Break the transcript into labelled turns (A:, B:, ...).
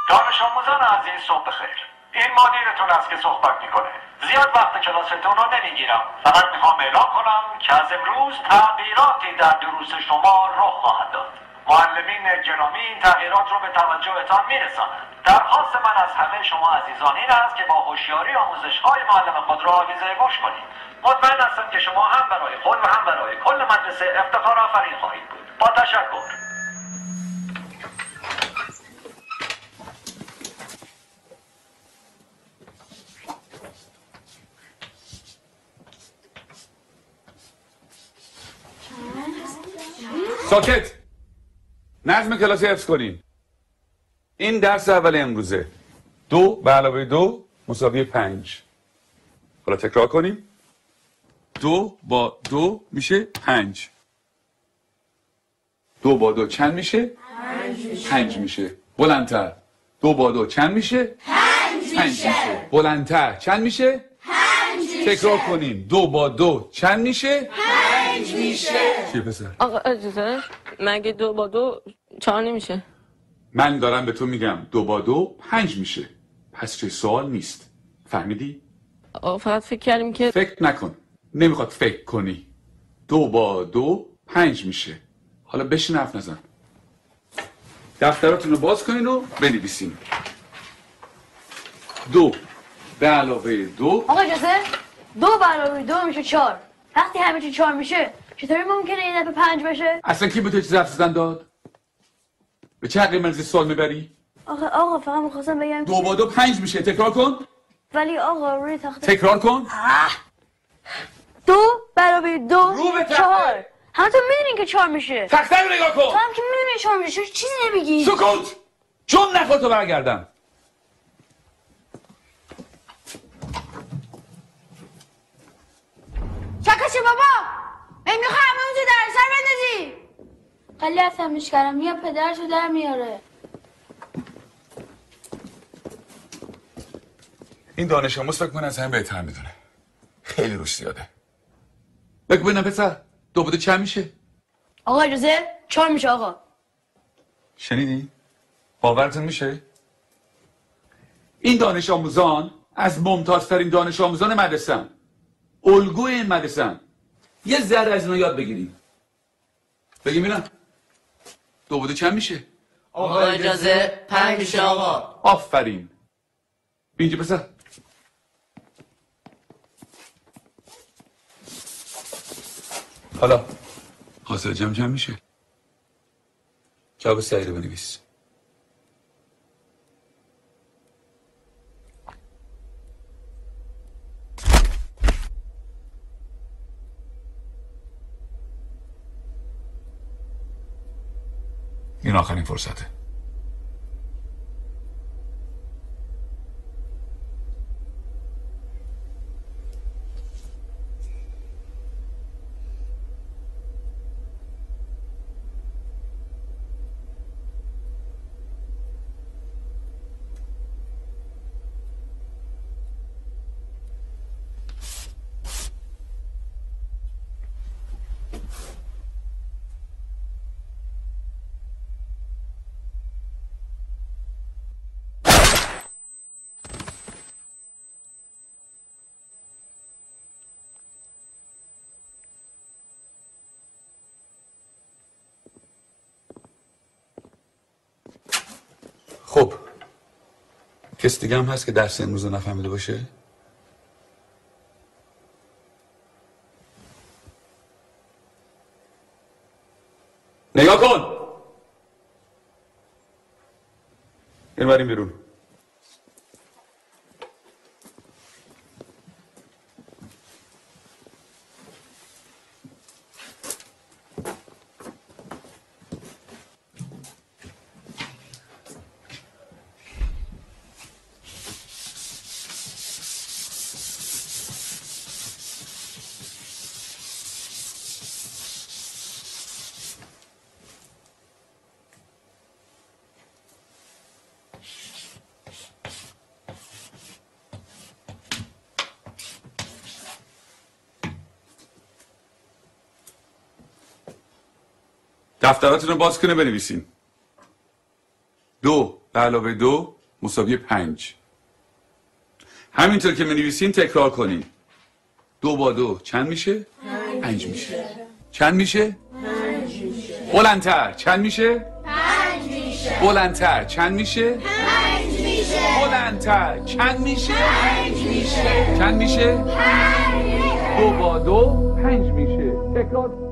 A: دانش آموزان عزیز صبح بخیر. این مدیرتون است که صحبت میکنه. زیاد وقت کلاستون رو نمیگیرم. فقط میخوام اعلام کنم که از امروز تغییراتی در دروس شما رخ خواهد داد. معلمین گرامی این تغییرات رو به توجهتان میرسانند. درخواست من از همه شما عزیزان این است که با هوشیاری آموزش‌های معلم خود را آویزه گوش کنید. مطمئن هستم که شما هم برای خود و هم برای کل مدرسه افتخار آفرین خواهید بود. با تشکر.
B: ساکت. نظم کلاسی حفظ کنین. این درس اول امروزه. 2 به علاوه 2 مساوی 5. حالا تکرار کنیم. 2 با 2 میشه 5. 2 با 2 چند میشه؟ 5 میشه. بلندتر. 2 با 2 چند میشه؟ 5 میشه. بلندتر. چند میشه؟
C: 5 میشه.
B: تکرار کنیم. 2 با 2 چند میشه؟
C: 5 میشه.
B: چیه پسر؟
D: آقا اجازه مگه 2 با 2 4 نمیشه؟
B: من دارم به تو میگم 2 با 2 5 میشه. پس چه سوال نیست. فهمیدی؟
D: آقا فقط فکر کردیم که
B: فکر نکن. نمیخواد فکر کنی. 2 با 2 5 میشه. حالا بشین حرف نزن. دفتراتون رو باز کنین و بنویسین. 2 به علاوه 2.
E: آقا اجازه 2 به علاوه 2 میشه 4. وقتی همه چی 4 میشه چطوری ممکنه این دفعه 5 بشه؟
B: اصلا کی به تو چیز حرف زدن داد؟ به چه عقلی منزی سوال میبری؟
E: آقا فقط میخواستم بگم
B: 2 با 2 5 میشه. تکرار کن.
E: ولی آقا روی تخته
B: تکرار کن.
E: 2 به علاوه 2
B: رو به تخته.
E: 4. همتون میدونین که 4 میشه.
B: تخته رو نگاه
E: تو
B: کن.
E: هم که میدونی 4 میشه چیزی نمیگی.
B: سکوت. چون نخواد تو برگردم.
E: چکشه بابا میخوای همه اونجا در سر بندازی.
C: خیلی عصبیش کردم یا پدرشو در میاره.
B: این دانش آموز فکر کنه از همه بهتر میدونه. خیلی روش زیاده. بگو ببینم پسر 2 با 2 چند میشه؟
E: آقا اجازه 4 میشه آقا.
B: شنیدی؟ باورتون میشه؟ این دانش آموزان از ممتازترین دانش آموزان مدرسه‌ان. الگوی این مدرسه‌ان. یه ذره از اینا یاد بگیریم. بگیم اینا 2 با 2 چند میشه؟
F: آقا اجازه 5 میشه آقا.
B: آفرین. اینجا پسر. حالا حاصل جمع چند میشه؟ جواب سعی رو بنویس. این آخرین فرصته. خب کس دیگه هم هست که درس امروز رو نفهمیده باشه؟ نگاه کن. این بریم بیرون. دفتراتون رو باز کنه بنویسین. 2 به علاوه 2 مساوی 5. همینطور که منویسین تکرار کنین. 2 با 2 چند میشه؟ 5 میشه. چند میشه؟
C: 5 میشه.
B: بلندتر چند میشه؟
C: 5 میشه.
B: بلندتر چند میشه؟
C: 5 میشه.
B: بلندتر چند میشه؟
C: 5 میشه.
B: چند میشه؟
C: 5 میشه.
B: 2 با 2 5 میشه. تکرار